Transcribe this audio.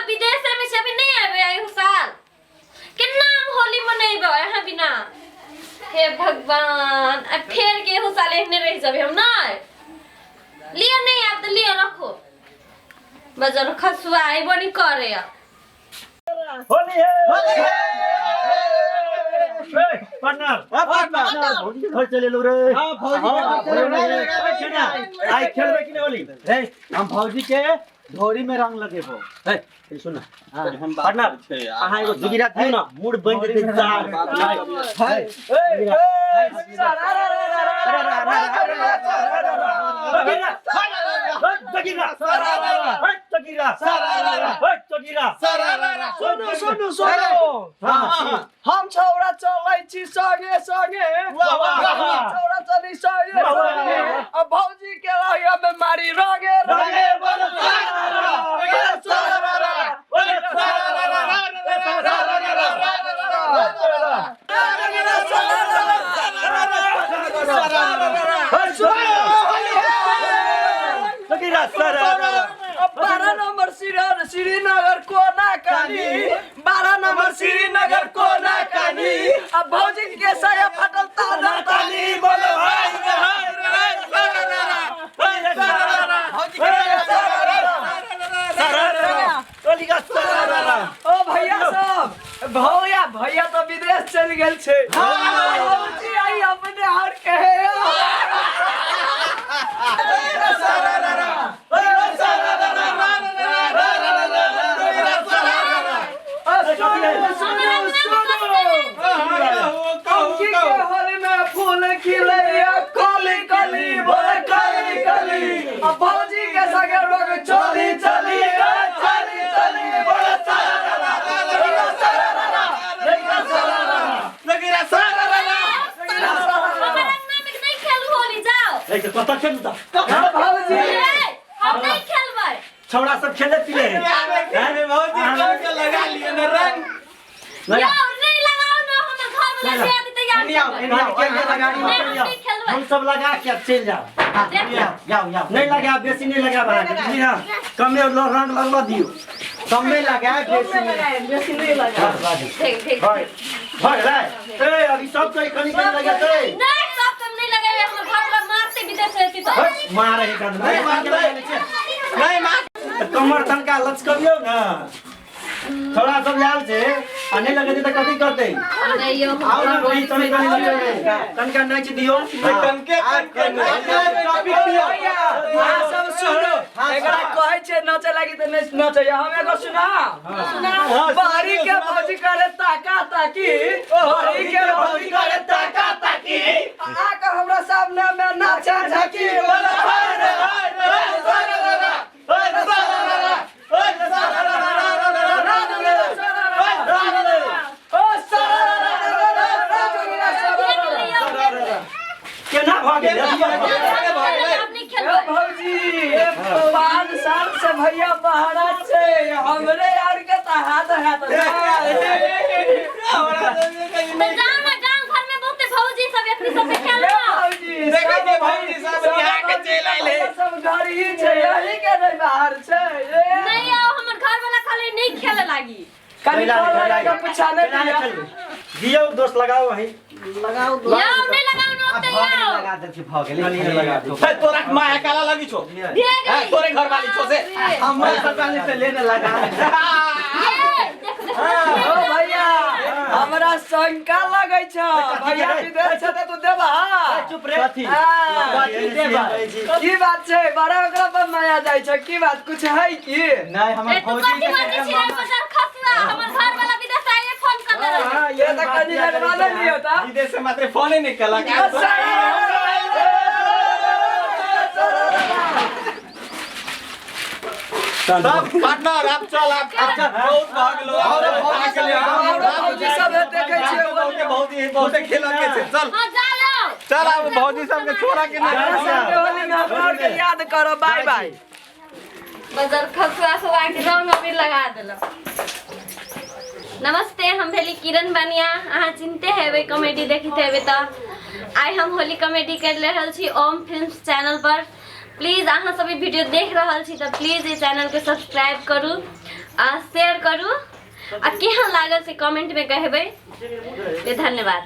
विदेश में से अभी नहीं आवे आई साल कितना हम होली मनाइबे यहाँ बिना हे भगवान अब फेर के हो साल एहने रह जाबे हम ना लियो नहीं आप तो लियो रखो बाजार खसुआ आई बनी करे होली है पार्टनर घर चले लो रे हां भौजी आई खेलबे कि होली रे हम भौजी के धोरी में रंग लगेबो ए सुन पार्टनर अहाँ एगो जुगिरा दियो ना मूड बन जेते चार हाय हम छौरा चलै छी संगे संगे छौरा चली संगे अब भौजी के रहिया में मारी रंगे रंगे श्रीनगर कोना कानी 12 नंबर श्रीनगर कोना कानी अब भौजी के साया फटल ताजा ताली बोलो भाई ओ भैया सब भैया तो विदेश चल गेल छे भौजी आई अपने हार कहे होली में फूल खिले कली कली बोले कली कली अब भौजी के संगे लोग चली चली चली चली बोले नहीं खेलू होली जाओ कत खेल भौजी हम नहीं खेलबै छौड़ा सब खेले पिले भौजी लगा लिए न रंग यार नहीं लगाओ ना हमर घर वाला से आदि तैयार हम सब लगा के चल जाओ जाओ नहीं लगा बेसी नहीं लगा भाई हां कमे रंग लगवा दियो कम में लगा बेसी नहीं लगा ठीक भाई रे ए अभी सब कोई कनी लगा तो नहीं सब कम नहीं लगावे हमर घर वाला मारते विदेश रहती तो मारे है नहीं मार कमर तनका लचकबियो ना थोड़ा सब लाल से आने लगे तो कथि करते अरे यो आओ ना रोहित तने कनी लगे तनका नाच दियो तनके टॉपिक दियो हां सब सुनो एकरा कहै छै नाचे लागी त नहीं नाचे हम एगो सुना बाहरी के भौजी करे ताका ताकी बाहरी के भौजी करे ताका ताकी आकर हमरा सामने में नाचा झाकी बोला हाय रे केना भागे भौजी 5 साल से भैया बहारा छे हमरे यार के त हाथ तो जाओ ना गांव घर में बहुते भौजी सब एकनी सब खेलो देखै जे भौजी सब यहाँ के चल आइले सब घर ही छे यही के नहीं बाहर छे नहीं आओ हमर घर वाला खाली नहीं खेले लागी कनी लगा पुछाने दियो दोस्त लगाओ भाई लगाओ याओ नहीं लगाओ ना तो याओ लगा दे भाग ले लगा दो तोरा माया काला लगी छो तोरे घर वाली छो से हम सरकार से लेने लगा देखो ओ भैया हमरा शंका लगै छ भैया विदेश छ त तू देबा चुप रे कथि देबा की बात छै बड़ा ओकरा पर माया जाय छ की बात कुछ है की नहीं हमर फौजी के बाजार खसुआ हमर घर वाला विदेश आए फोन कर दे हां ये त कनी वाला लियो त विदेश से मात्र फोन ही निकला सब पार्टनर आप चल आप बहुत भाग लो और भौजी सब देखे छी बहुत खेल के चल हां जा लो चल अब भौजी सब के छोड़ा के होली में हमरा के याद करो बाय बाय बाजार खसुआ सब आके रंग अबीर लगा देलो नमस्ते हम भेली किरण बनिया अहाँ चिंते हेबे कॉमेडी देखते हेबे त आई हम होली कॉमेडी कर रहल छी ओम फिल्म्स चैनल पर प्लीज अहाँ सभी वीडियो देख रहल छी त प्लीज ये चैनल के सब्सक्राइब करू आ शेयर करू आ केहन लागल से कमेंट में कहबै। धन्यवाद।